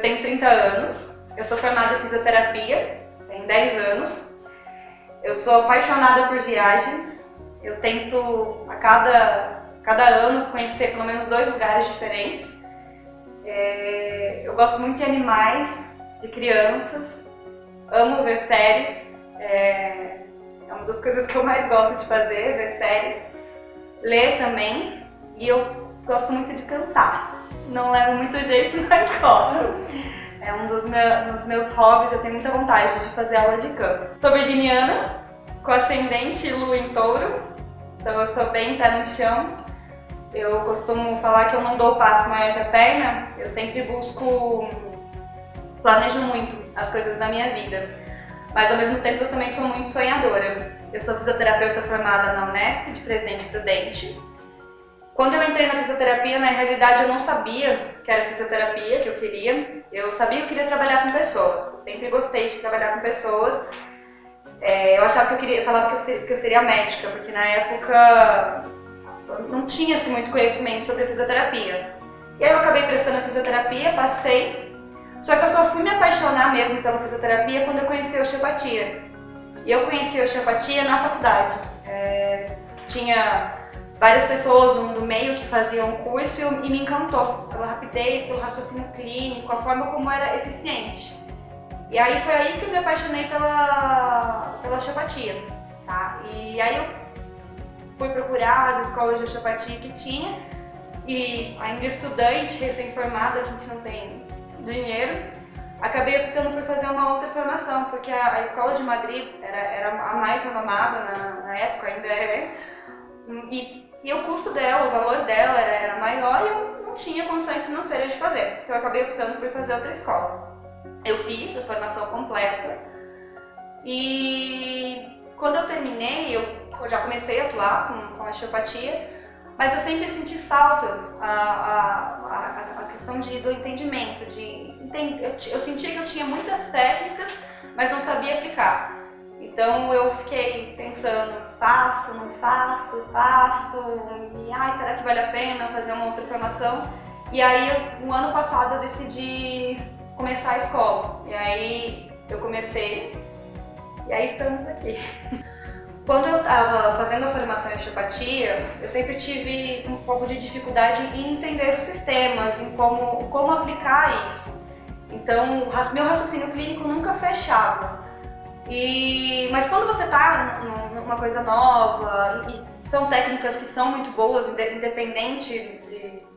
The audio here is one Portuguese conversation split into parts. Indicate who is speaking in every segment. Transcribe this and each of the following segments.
Speaker 1: tenho 30 anos, eu sou formada em fisioterapia, tenho 10 anos. Eu sou apaixonada por viagens, eu tento a cada ano conhecer pelo menos 2 lugares diferentes. Eu gosto muito de animais, de crianças, amo ver séries, é uma das coisas que eu mais gosto de fazer, ver séries, ler também, e eu gosto muito de cantar. Não levo muito jeito, mas gosto. É um dos meus hobbies, eu tenho muita vontade de fazer aula de canto. Sou virginiana, com ascendente Lua em Touro, então eu sou bem pé no chão. Eu costumo falar que eu não dou o passo maior que a perna, eu sempre planejo muito as coisas da minha vida, mas ao mesmo tempo eu também sou muito sonhadora. Eu sou fisioterapeuta formada na Unesp, de Presidente Prudente. Quando eu entrei na fisioterapia, na realidade eu não sabia que era fisioterapia que eu queria. Eu sabia que eu queria trabalhar com pessoas. Eu sempre gostei de trabalhar com pessoas. Eu achava que falava que eu seria médica, porque na época não tinha-se muito conhecimento sobre fisioterapia. E aí eu acabei prestando a fisioterapia, passei. Só que eu só fui me apaixonar mesmo pela fisioterapia quando eu conheci a osteopatia. E eu conheci a osteopatia na faculdade. Tinha várias pessoas no meio que faziam o curso e me encantou pela rapidez, pelo raciocínio clínico, a forma como era eficiente. E aí foi aí que eu me apaixonei pela osteopatia, tá? E aí eu fui procurar as escolas de osteopatia que tinha e ainda estudante, recém-formada, a gente não tem dinheiro, acabei optando por fazer uma outra formação, porque a escola de Madrid era a mais renomada na época, ainda é, e o custo dela, o valor dela era maior e eu não tinha condições financeiras de fazer. Então eu acabei optando por fazer outra escola. Eu fiz a formação completa e quando eu terminei, eu já comecei a atuar com a osteopatia, mas eu sempre senti falta a questão do entendimento. Eu sentia que eu tinha muitas técnicas, mas não sabia aplicar. Então eu fiquei pensando, faço, não faço, e será que vale a pena fazer uma outra formação? E aí, no ano passado, eu decidi começar a escola. E aí eu comecei, e aí estamos aqui. Quando eu estava fazendo a formação em osteopatia, eu sempre tive um pouco de dificuldade em entender os sistemas, em como aplicar isso. Então, meu raciocínio clínico nunca fechava. Mas quando você está numa coisa nova, e são técnicas que são muito boas, independente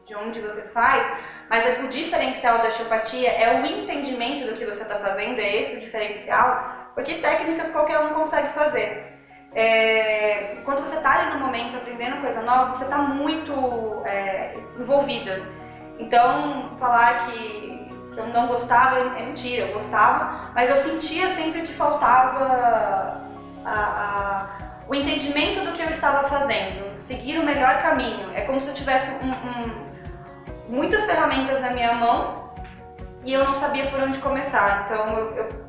Speaker 1: de onde você faz, mas o diferencial da osteopatia é o entendimento do que você está fazendo, é esse o diferencial, porque técnicas qualquer um consegue fazer. Quando você está ali no momento aprendendo coisa nova, você está muito envolvida. Então, falar que eu não gostava é mentira, eu gostava, mas eu sentia sempre que faltava o entendimento do que eu estava fazendo, seguir o melhor caminho. É como se eu tivesse muitas ferramentas na minha mão e eu não sabia por onde começar. Então eu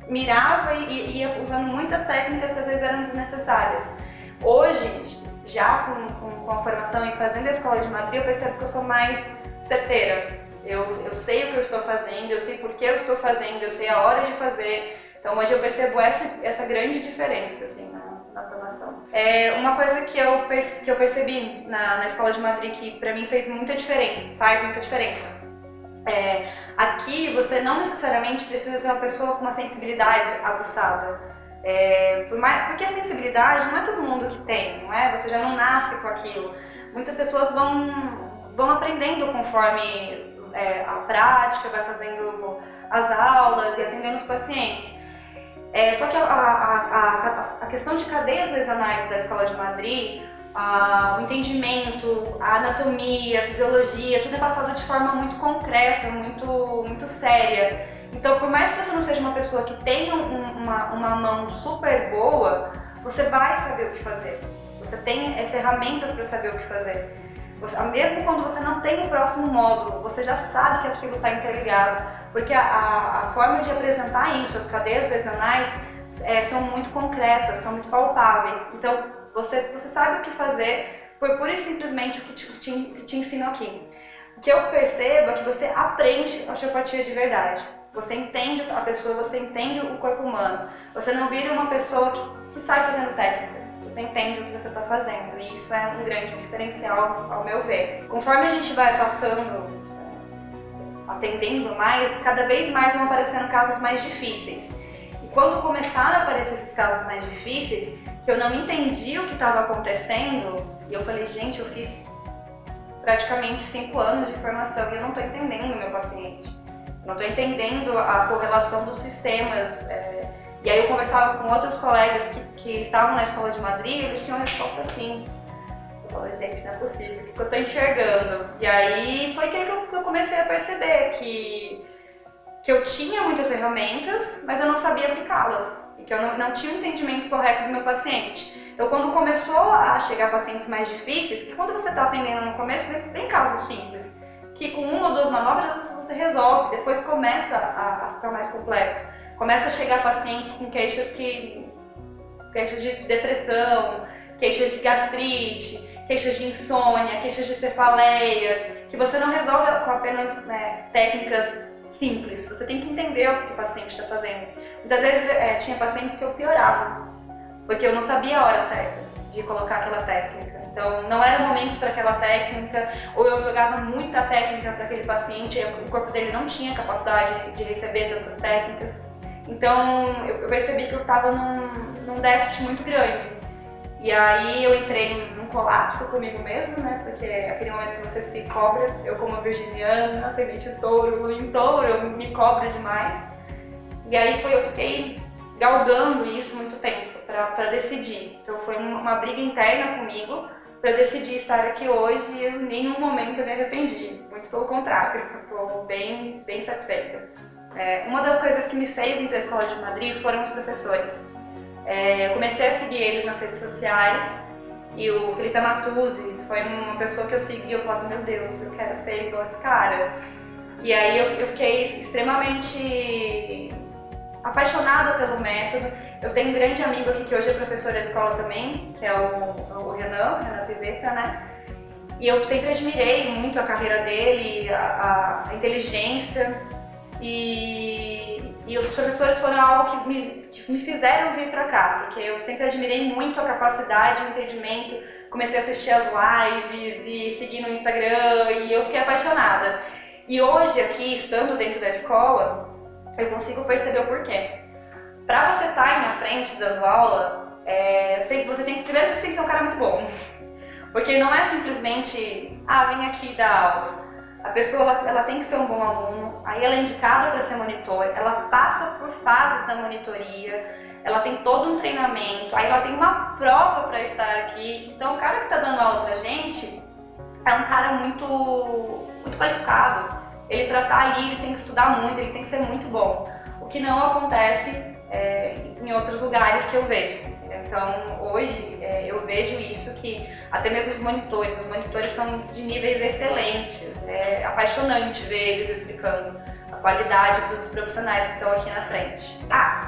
Speaker 1: mirava e ia usando muitas técnicas que às vezes eram desnecessárias. Hoje, já com a formação e fazendo a escola de Madrid, eu percebo que eu sou mais certeira. Eu sei o que eu estou fazendo, eu sei por que eu estou fazendo, eu sei a hora de fazer. Então hoje eu percebo essa grande diferença assim, na formação. Uma coisa que eu percebi na escola de Madrid que para mim faz muita diferença. Aqui você não necessariamente precisa ser uma pessoa com uma sensibilidade aguçada. Porque a sensibilidade não é todo mundo que tem, não é? Você já não nasce com aquilo. Muitas pessoas vão aprendendo conforme a prática, vai fazendo as aulas e atendendo os pacientes. Só que a questão de cadeias lesionais da Escola de Madrid, o entendimento, a anatomia, a fisiologia, tudo é passado de forma muito concreta, muito séria. Então, por mais que você não seja uma pessoa que tenha uma mão super boa, você vai saber o que fazer. Você tem ferramentas para saber o que fazer. Mesmo quando você não tem o próximo módulo, você já sabe que aquilo está interligado, porque a forma de apresentar isso, as cadeias lesionais, são muito concretas, são muito palpáveis. Então, você sabe o que fazer por pura e simplesmente o que te ensino aqui. que eu percebo é que você aprende osteopatia de verdade. Você entende a pessoa, você entende o corpo humano. Você não vira uma pessoa que sai fazendo técnicas. Você entende o que você está fazendo. E isso é um grande diferencial, ao meu ver. Conforme a gente vai passando, atendendo mais, cada vez mais vão aparecendo casos mais difíceis. E quando começaram a aparecer esses casos mais difíceis, que eu não entendi o que estava acontecendo, e eu falei, gente, eu fiz praticamente 5 anos de formação e eu não estou entendendo o meu paciente. Eu não estou entendendo a correlação dos sistemas. E aí eu conversava com outros colegas que estavam na escola de Madrid e eles tinham uma resposta assim. Eu falei, gente, não é possível, o que eu estou enxergando? E aí foi que eu comecei a perceber que eu tinha muitas ferramentas, mas eu não sabia aplicá-las. E que eu não tinha um entendimento correto do meu paciente. Então, quando começou a chegar pacientes mais difíceis, porque quando você está atendendo no começo, vem casos simples, que com 1 ou 2 manobras você resolve, depois começa a ficar mais complexo. Começa a chegar pacientes com queixas de depressão, queixas de gastrite, queixas de insônia, queixas de cefaleias, que você não resolve com apenas técnicas simples. Você tem que entender o que o paciente está fazendo. Muitas vezes tinha pacientes que eu piorava, porque eu não sabia a hora certa de colocar aquela técnica. Então, não era o momento para aquela técnica, ou eu jogava muita técnica para aquele paciente e o corpo dele não tinha capacidade de receber tantas técnicas. Então, eu percebi que eu estava num déficit muito grande. E aí eu entrei num colapso comigo mesmo, né? Porque aquele momento que você se cobra, eu como virginiana, ascendente touro, em touro, eu me cobro demais. E aí eu fiquei galgando isso muito tempo para decidir. Então foi uma briga interna comigo para decidir estar aqui hoje e em nenhum momento eu me arrependi. Muito pelo contrário, estou bem satisfeita. Uma das coisas que me fez ir para a Escola de Madrid foram os professores. Eu comecei a seguir eles nas redes sociais e o Felipe Amatuzzi foi uma pessoa que eu segui e eu falava, meu Deus, eu quero ser igual esse cara. E aí eu fiquei extremamente apaixonada pelo método. Eu tenho um grande amigo aqui que hoje é professor da escola também, que é o Renan Pivetta, né? E eu sempre admirei muito a carreira dele, a inteligência e os professores foram algo que me fizeram vir para cá, porque eu sempre admirei muito a capacidade, o entendimento, comecei a assistir as lives e seguir no Instagram e eu fiquei apaixonada. E hoje aqui, estando dentro da escola, eu consigo perceber o porquê. Para você estar aí na frente dando aula, você tem que ser um cara muito bom. Porque não é simplesmente, vem aqui dar aula. A pessoa ela tem que ser um bom aluno, aí ela é indicada para ser monitor, ela passa por fases da monitoria, ela tem todo um treinamento, aí ela tem uma prova para estar aqui. Então o cara que está dando aula pra gente é um cara muito qualificado. Ele para estar ali, ele tem que estudar muito, ele tem que ser muito bom. O que não acontece em outros lugares que eu vejo. Então, hoje, eu vejo isso que até mesmo os monitores são de níveis excelentes. É apaixonante ver eles explicando a qualidade dos profissionais que estão aqui na frente.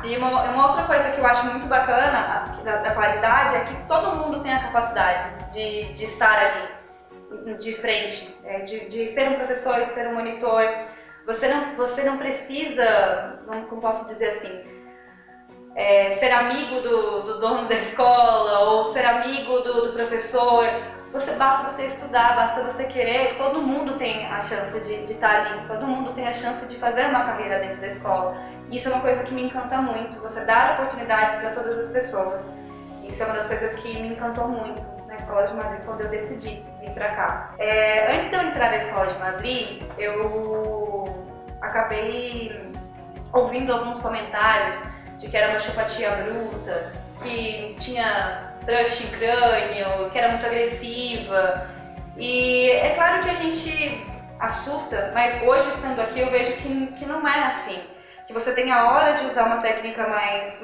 Speaker 1: E uma outra coisa que eu acho muito bacana da qualidade é que todo mundo tem a capacidade de estar ali de frente, de ser um professor, de ser um monitor. Você não precisa, como posso dizer assim, ser amigo do dono da escola ou ser amigo do professor. Basta você estudar, basta você querer. Todo mundo tem a chance de estar ali, todo mundo tem a chance de fazer uma carreira dentro da escola. Isso é uma coisa que me encanta muito, você dar oportunidades para todas as pessoas. Isso é uma das coisas que me encantou muito na Escola de Madrid quando eu decidi vir para cá. Antes de eu entrar na Escola de Madrid, eu acabei ouvindo alguns comentários de que era uma osteopatia bruta, que tinha brush em crânio, que era muito agressiva. E é claro que a gente assusta, mas hoje estando aqui eu vejo que não é assim. Que você tem a hora de usar uma técnica mais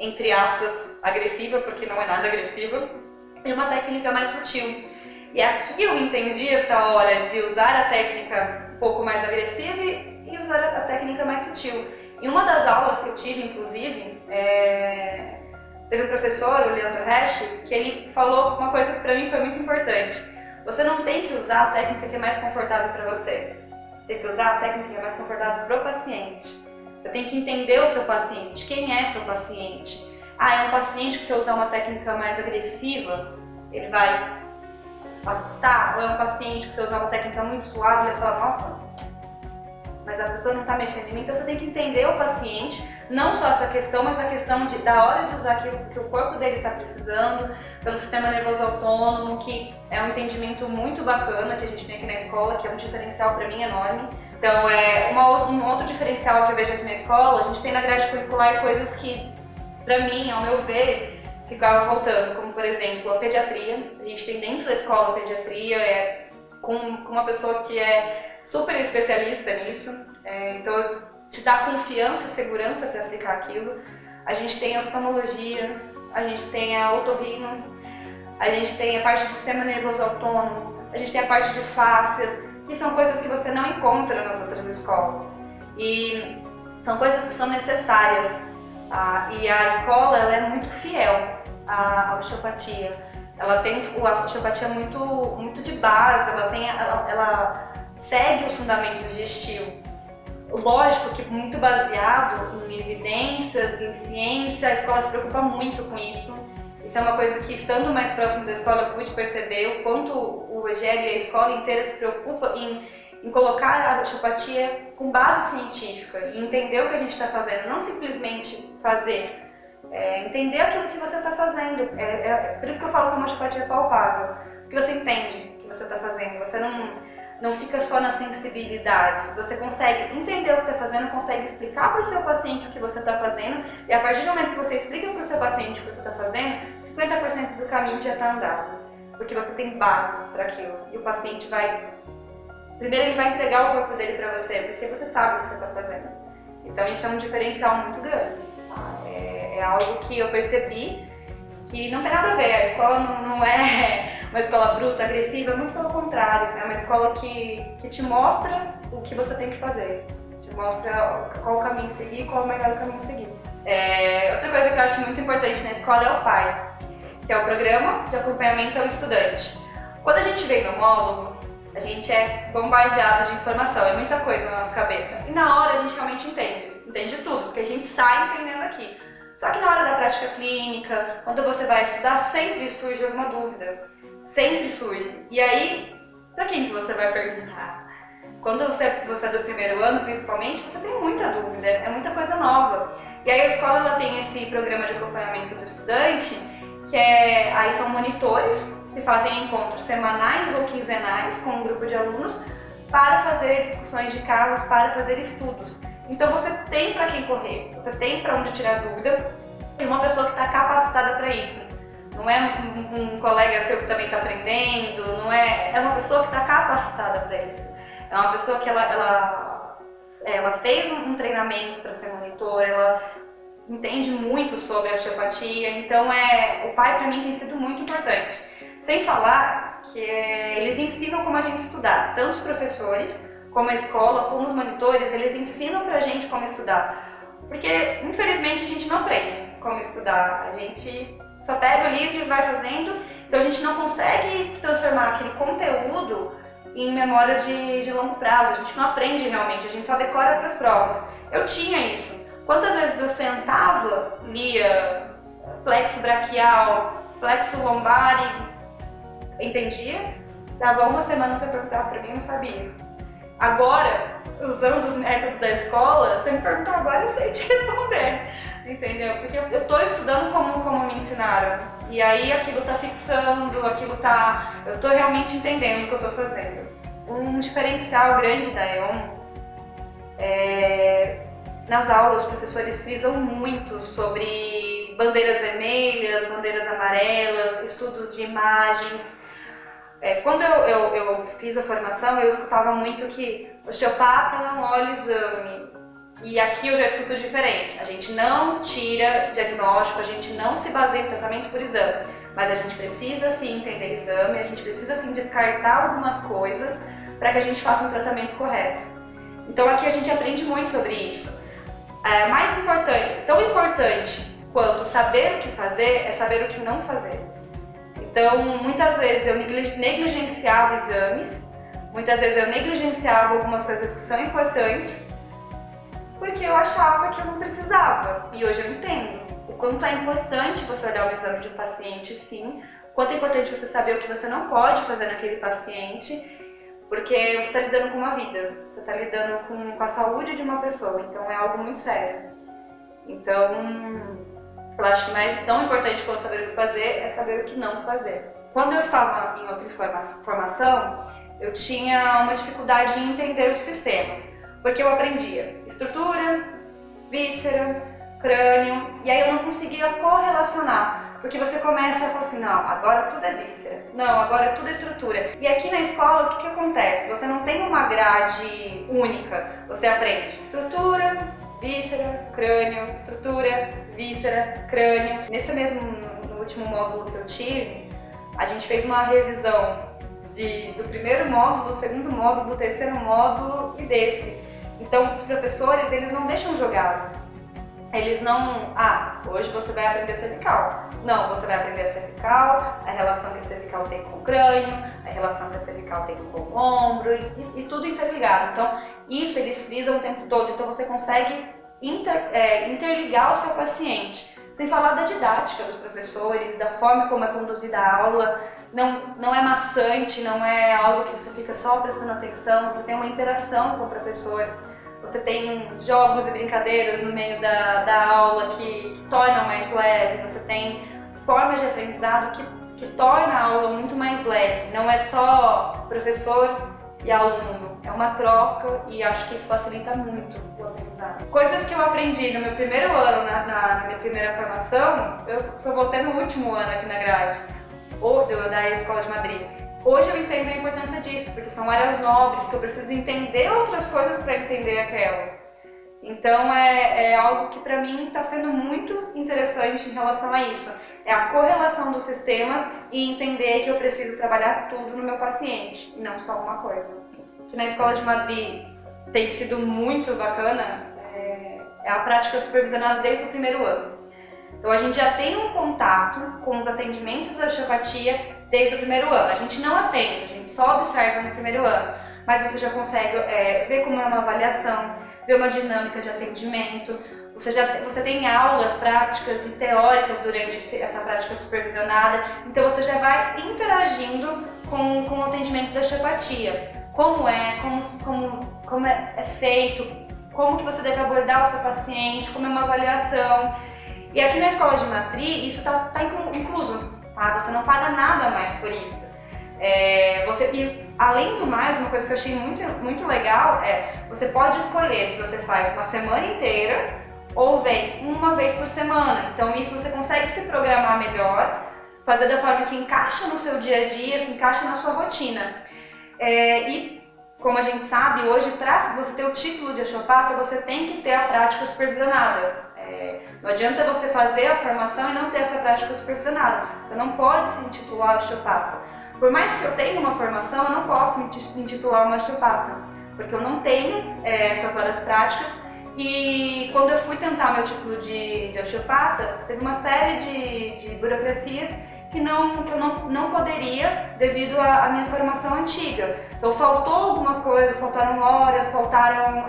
Speaker 1: entre aspas, agressiva, porque não é nada agressiva, e uma técnica mais sutil. E aqui eu entendi essa hora de usar a técnica um pouco mais agressiva e usar a técnica mais sutil. Em uma das aulas que eu tive, inclusive, teve um professor, o Leandro Resch, que ele falou uma coisa que para mim foi muito importante. Você não tem que usar a técnica que é mais confortável para você. Tem que usar a técnica que é mais confortável para o paciente. Você tem que entender o seu paciente. Quem é seu paciente? Ah, é um paciente que se eu usar uma técnica mais agressiva, ele vai assustar? Ou é um paciente que se eu usar uma técnica muito suave, ele vai falar, nossa, mas a pessoa não está mexendo em mim. Então você tem que entender o paciente, não só essa questão, mas a questão da hora de usar aquilo que o corpo dele está precisando, pelo sistema nervoso autônomo, que é um entendimento muito bacana que a gente tem aqui na escola, que é um diferencial para mim enorme. Então um outro diferencial que eu vejo aqui na escola, a gente tem na grade curricular coisas que, para mim, ao meu ver, ficavam faltando, como por exemplo a pediatria. A gente tem dentro da escola a pediatria, com uma pessoa que é super especialista nisso, então te dá confiança e segurança para aplicar aquilo. A gente tem a oftalmologia, a gente tem a otorrino, a gente tem a parte do sistema nervoso autônomo, a gente tem a parte de fáscias, que são coisas que você não encontra nas outras escolas. E são coisas que são necessárias. E a escola ela é muito fiel à osteopatia. Ela tem a osteopatia muito de base, ela segue os fundamentos de estilo. Lógico que muito baseado em evidências, em ciência, a escola se preocupa muito com isso. Isso é uma coisa que, estando mais próximo da escola, eu pude perceber o quanto o Rogério e a escola inteira se preocupa em colocar a osteopatia com base científica, e entender o que a gente está fazendo, não simplesmente fazer. Entender aquilo que você está fazendo. Por isso que eu falo que a osteopatia é palpável, porque você entende o que você está fazendo, você não fica só na sensibilidade, você consegue entender o que está fazendo, consegue explicar para o seu paciente o que você está fazendo, e a partir do momento que você explica para o seu paciente o que você está fazendo, 50% do caminho já está andado, porque você tem base para aquilo, e o paciente primeiro ele vai entregar o corpo dele para você, porque você sabe o que você está fazendo. Então isso é um diferencial muito grande. É algo que eu percebi que não tem nada a ver. A escola não é uma escola bruta, agressiva, muito pelo contrário. É uma escola que te mostra o que você tem que fazer, te mostra qual caminho seguir, qual é o melhor caminho seguir. Outra coisa que eu acho muito importante na escola é o PAI, que é o Programa de Acompanhamento ao Estudante. Quando a gente vem no módulo, a gente é bombardeado de informação, é muita coisa na nossa cabeça. E na hora a gente realmente entende tudo, porque a gente sai entendendo aqui. Só que na hora da prática clínica, quando você vai estudar, sempre surge alguma dúvida. Sempre surge. E aí, para quem que você vai perguntar? Quando você é do primeiro ano, principalmente, você tem muita dúvida, é muita coisa nova. E aí a escola ela tem esse programa de acompanhamento do estudante, que aí são monitores que fazem encontros semanais ou quinzenais com um grupo de alunos para fazer discussões de casos, para fazer estudos. Então você tem para quem correr, você tem para onde tirar dúvida, e uma pessoa que está capacitada para isso. Não é um colega seu que também está aprendendo, é uma pessoa que está capacitada para isso. É uma pessoa que ela fez um treinamento para ser monitor, ela entende muito sobre a osteopatia, então o PAI para mim tem sido muito importante. Sem falar que eles ensinam como a gente estudar, tanto os professores, como a escola, como os monitores, eles ensinam pra gente como estudar. Porque, infelizmente, a gente não aprende como estudar. A gente só pega o livro e vai fazendo, então a gente não consegue transformar aquele conteúdo em memória de longo prazo. A gente não aprende realmente, a gente só decora para as provas. Eu tinha isso. Quantas vezes eu sentava, lia plexo braquial, plexo lombar e entendia? Dava uma semana você perguntava para mim, eu não sabia. Agora, usando os métodos da escola, você me perguntar agora, eu sei te responder, entendeu? Porque eu estou estudando como me ensinaram, e aí aquilo está fixando, eu estou realmente entendendo o que eu estou fazendo. Um diferencial grande da EON nas aulas, os professores frisam muito sobre bandeiras vermelhas, bandeiras amarelas, estudos de imagens. Quando eu fiz a formação, eu escutava muito que o osteopata não olha o exame. E aqui eu já escuto diferente. A gente não tira diagnóstico, a gente não se baseia no tratamento por exame. Mas a gente precisa sim entender exame, a gente precisa sim descartar algumas coisas para que a gente faça um tratamento correto. Então aqui a gente aprende muito sobre isso. Mais importante, tão importante quanto saber o que fazer, é saber o que não fazer. Então, muitas vezes eu negligenciava exames, muitas vezes eu negligenciava algumas coisas que são importantes, porque eu achava que eu não precisava. E hoje eu entendo o quanto é importante você olhar o exame de um paciente, sim, o quanto é importante você saber o que você não pode fazer naquele paciente, porque você está lidando com uma vida, você está lidando com a saúde de uma pessoa, então é algo muito sério. Então, eu acho que mais tão importante quanto saber o que fazer é saber o que não fazer. Quando eu estava em outra formação, eu tinha uma dificuldade em entender os sistemas, porque eu aprendia estrutura, víscera, crânio, e aí eu não conseguia correlacionar, porque você começa a falar assim, não, agora tudo é víscera, não, agora tudo é estrutura. E aqui na escola, o que acontece? Você não tem uma grade única, você aprende estrutura, víscera, crânio, estrutura, víscera, crânio. Nesse mesmo, no último módulo que eu tive, a gente fez uma revisão do primeiro módulo, do segundo módulo, do terceiro módulo e desse. Então, os professores, eles não deixam jogado. Eles não, hoje você vai aprender cervical. Não, você vai aprender a cervical, a relação que a cervical tem com o crânio, a relação que a cervical tem com o ombro e tudo interligado. Então, isso eles frisam o tempo todo, então você consegue interligar o seu paciente. Sem falar da didática dos professores, da forma como é conduzida a aula, não é maçante, não é algo que você fica só prestando atenção, você tem uma interação com o professor. Você tem jogos e brincadeiras no meio da aula que tornam mais leve, você tem formas de aprendizado que tornam a aula muito mais leve. Não é só professor e aluno, é uma troca e acho que isso facilita muito o aprendizado. Coisas que eu aprendi no meu primeiro ano, na minha primeira formação, eu só voltei no último ano aqui na grade, da Escola de Madrid. Hoje eu entendo a importância disso, porque são áreas nobres que eu preciso entender outras coisas para entender aquela. Então é algo que para mim está sendo muito interessante em relação a isso. É a correlação dos sistemas e entender que eu preciso trabalhar tudo no meu paciente, e não só uma coisa. Que na Escola de Madrid tem sido muito bacana, é a prática supervisionada desde o primeiro ano. Então a gente já tem um contato com os atendimentos da osteopatia desde o primeiro ano. A gente não atende, a gente só observa no primeiro ano, mas você já consegue ver como é uma avaliação, ver uma dinâmica de atendimento. Você tem aulas práticas e teóricas durante essa prática supervisionada, então você já vai interagindo com o atendimento da osteopatia. Como é feito, como que você deve abordar o seu paciente, como é uma avaliação. E aqui na Escola de Madrid isso está incluso, tá? Você não paga nada mais por isso. E além do mais, uma coisa que eu achei muito legal você pode escolher se você faz uma semana inteira ou vem uma vez por semana. Então isso você consegue se programar melhor, fazer da forma que encaixa no seu dia a dia, se encaixa na sua rotina. E como a gente sabe, hoje para você ter o título de osteopata, você tem que ter a prática supervisionada. Não adianta você fazer a formação e não ter essa prática supervisionada. Você não pode se intitular osteopata. Por mais que eu tenha uma formação, eu não posso me intitular uma osteopata, porque eu não tenho essas horas práticas. E quando eu fui tentar meu título de osteopata, teve uma série de burocracias que eu não poderia devido à minha formação antiga. Então faltou algumas coisas, faltaram horas, faltaram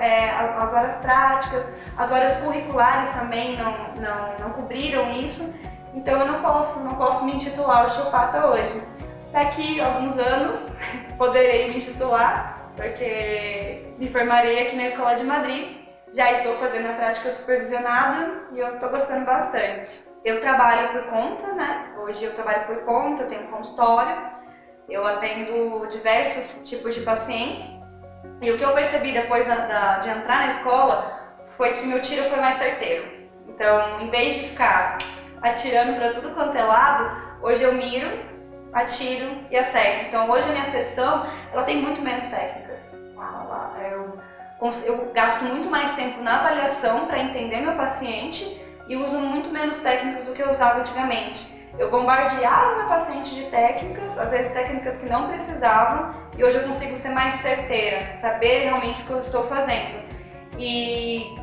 Speaker 1: as horas práticas, as horas curriculares também não cobriram isso. Então eu não posso me intitular osteopata hoje. Daqui a alguns anos poderei me intitular, porque me formarei aqui na Escola de Madrid. Já estou fazendo a prática supervisionada e eu estou gostando bastante. Eu trabalho por conta, né? Hoje eu trabalho por conta, eu tenho um consultório, eu atendo diversos tipos de pacientes. E o que eu percebi depois de entrar na escola foi que meu tiro foi mais certeiro. Então, em vez de ficar atirando para tudo quanto é lado, hoje eu miro, atiro e acerto. Então, hoje a minha sessão ela tem muito menos técnicas. Eu gasto muito mais tempo na avaliação para entender meu paciente e uso muito menos técnicas do que eu usava antigamente. Eu bombardeava meu paciente de técnicas, às vezes técnicas que não precisavam, e hoje eu consigo ser mais certeira, saber realmente o que eu estou fazendo. E,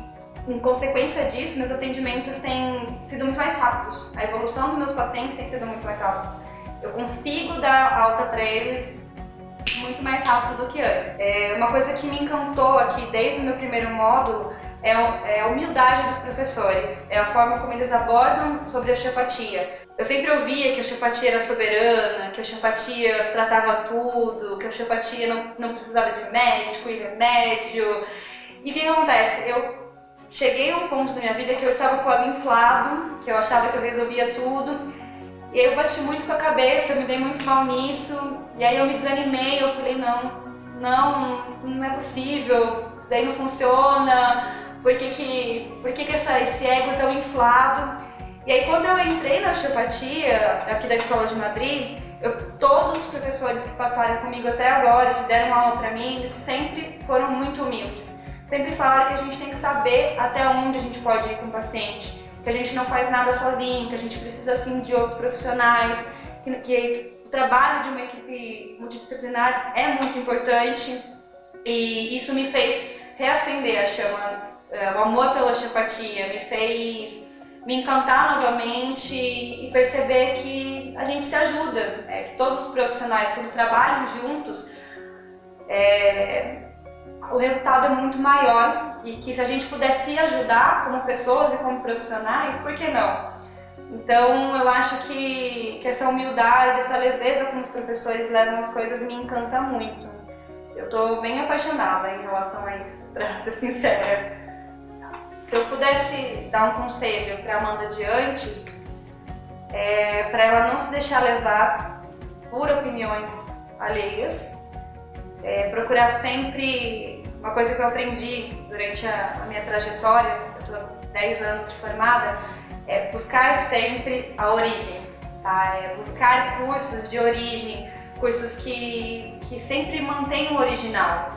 Speaker 1: em consequência disso, meus atendimentos têm sido muito mais rápidos. A evolução dos meus pacientes tem sido muito mais rápida. eu consigo dar alta para eles muito mais rápido do que antes. Uma coisa que me encantou aqui desde o meu primeiro módulo é a humildade dos professores, é a forma como eles abordam sobre a osteopatia. Eu sempre ouvia que a osteopatia era soberana, que a osteopatia tratava tudo, que a osteopatia não precisava de médico e remédio. E o que acontece? Eu cheguei a um ponto da minha vida que eu estava com o ego inflado, que eu achava que eu resolvia tudo. E aí eu bati muito com a cabeça, eu me dei muito mal nisso. E aí eu me desanimei, eu falei, não é possível, isso daí não funciona. Por que esse ego é tão inflado? E aí quando eu entrei na osteopatia, aqui da Escola de Madrid, todos os professores que passaram comigo até agora, que deram aula pra mim, eles sempre foram muito humildes. Sempre falaram que a gente tem que saber até onde a gente pode ir com o paciente, que a gente não faz nada sozinho, que a gente precisa assim de outros profissionais, que o trabalho de uma equipe multidisciplinar é muito importante, e isso me fez reacender a chama, o amor pela osteopatia, me fez me encantar novamente e perceber que a gente se ajuda, que todos os profissionais, quando trabalham juntos, o resultado é muito maior, e que se a gente puder se ajudar como pessoas e como profissionais, por que não? Então eu acho que essa humildade, essa leveza como os professores levam as coisas me encanta muito. Eu estou bem apaixonada em relação a isso, para ser sincera. Se eu pudesse dar um conselho para Amanda de antes, para ela não se deixar levar por opiniões alheias, procurar sempre, uma coisa que eu aprendi durante a minha trajetória, eu estou há 10 anos de formada, é buscar sempre a origem, tá? Buscar cursos de origem, cursos que sempre mantenham o original,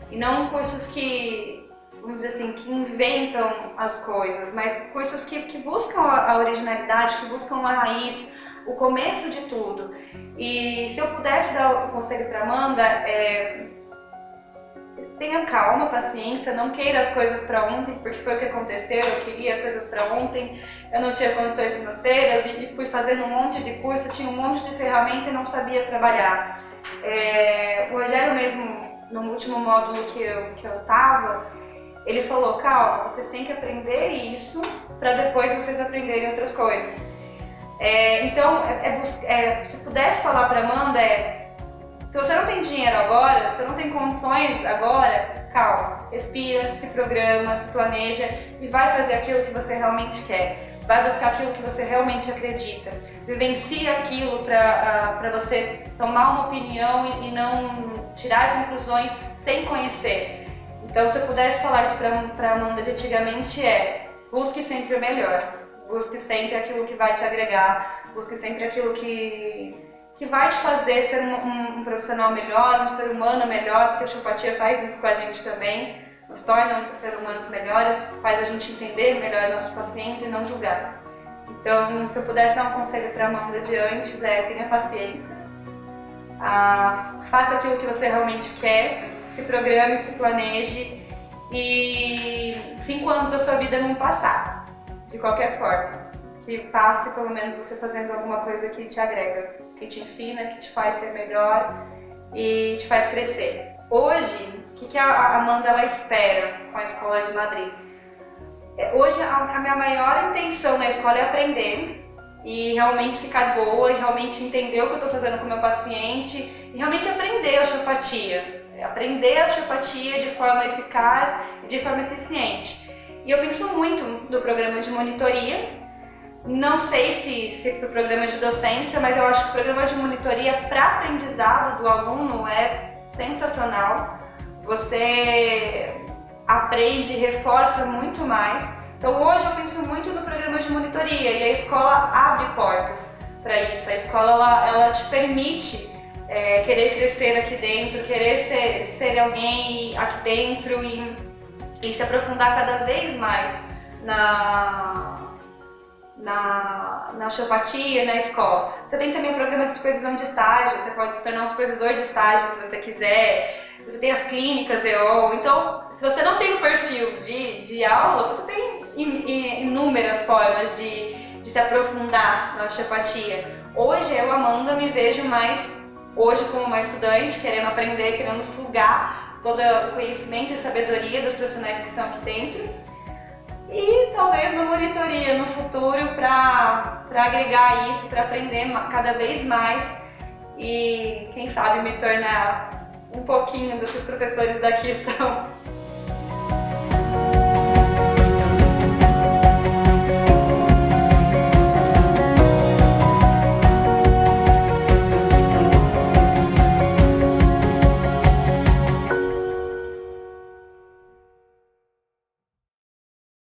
Speaker 1: e não cursos que, vamos dizer assim, que inventam as coisas, mas cursos que buscam a originalidade, que buscam a raiz, o começo de tudo. E se eu pudesse dar um conselho para Amanda, tenha calma, paciência, não queira as coisas para ontem, porque foi o que aconteceu, eu queria as coisas para ontem, eu não tinha condições financeiras e fui fazendo um monte de curso, tinha um monte de ferramenta e não sabia trabalhar. O Rogério mesmo, no último módulo que eu estava, ele falou, calma, vocês têm que aprender isso para depois vocês aprenderem outras coisas. Então, se pudesse falar para Amanda, se você não tem dinheiro agora, se você não tem condições agora, calma, respira, se programa, se planeja e vai fazer aquilo que você realmente quer. Vai buscar aquilo que você realmente acredita. Vivencia aquilo para você tomar uma opinião e não tirar conclusões sem conhecer. Então, se eu pudesse falar isso para Amanda de antigamente, busque sempre o melhor. Busque sempre aquilo que vai te agregar. Busque sempre aquilo que vai te fazer ser um profissional melhor, um ser humano melhor, porque a osteopatia faz isso com a gente também. Nos torna seres humanos melhores, faz a gente entender melhor nossos pacientes e não julgar. Então, se eu pudesse dar um conselho para a Amanda de antes, tenha paciência, faça aquilo que você realmente quer, se programe, se planeje e 5 anos da sua vida não passar, de qualquer forma. Que passe pelo menos você fazendo alguma coisa que te agrega, que te ensina, que te faz ser melhor e te faz crescer. Hoje, o que a Amanda ela espera com a Escola de Madrid? Hoje a minha maior intenção na escola é aprender e realmente ficar boa e realmente entender o que eu estou fazendo com o meu paciente e realmente aprender a osteopatia. Aprender a osteopatia de forma eficaz e de forma eficiente. E eu penso muito no programa de monitoria. Não sei se para o programa de docência, mas eu acho que o programa de monitoria para aprendizado do aluno é sensacional. Você aprende e reforça muito mais. Então hoje eu penso muito no programa de monitoria e a escola abre portas para isso. A escola ela te permite querer crescer aqui dentro, querer ser alguém aqui dentro e se aprofundar cada vez mais na osteopatia, na escola. Você tem também o programa de supervisão de estágio, você pode se tornar um supervisor de estágio se você quiser. Você tem as clínicas EO, então se você não tem um perfil de aula, você tem inúmeras formas de se aprofundar na osteopatia. Hoje eu, Amanda, me vejo mais, hoje como uma estudante, querendo aprender, querendo sugar todo o conhecimento e sabedoria dos profissionais que estão aqui dentro. E talvez uma monitoria no futuro para agregar isso, para aprender cada vez mais e quem sabe me tornar um pouquinho do que os professores daqui são.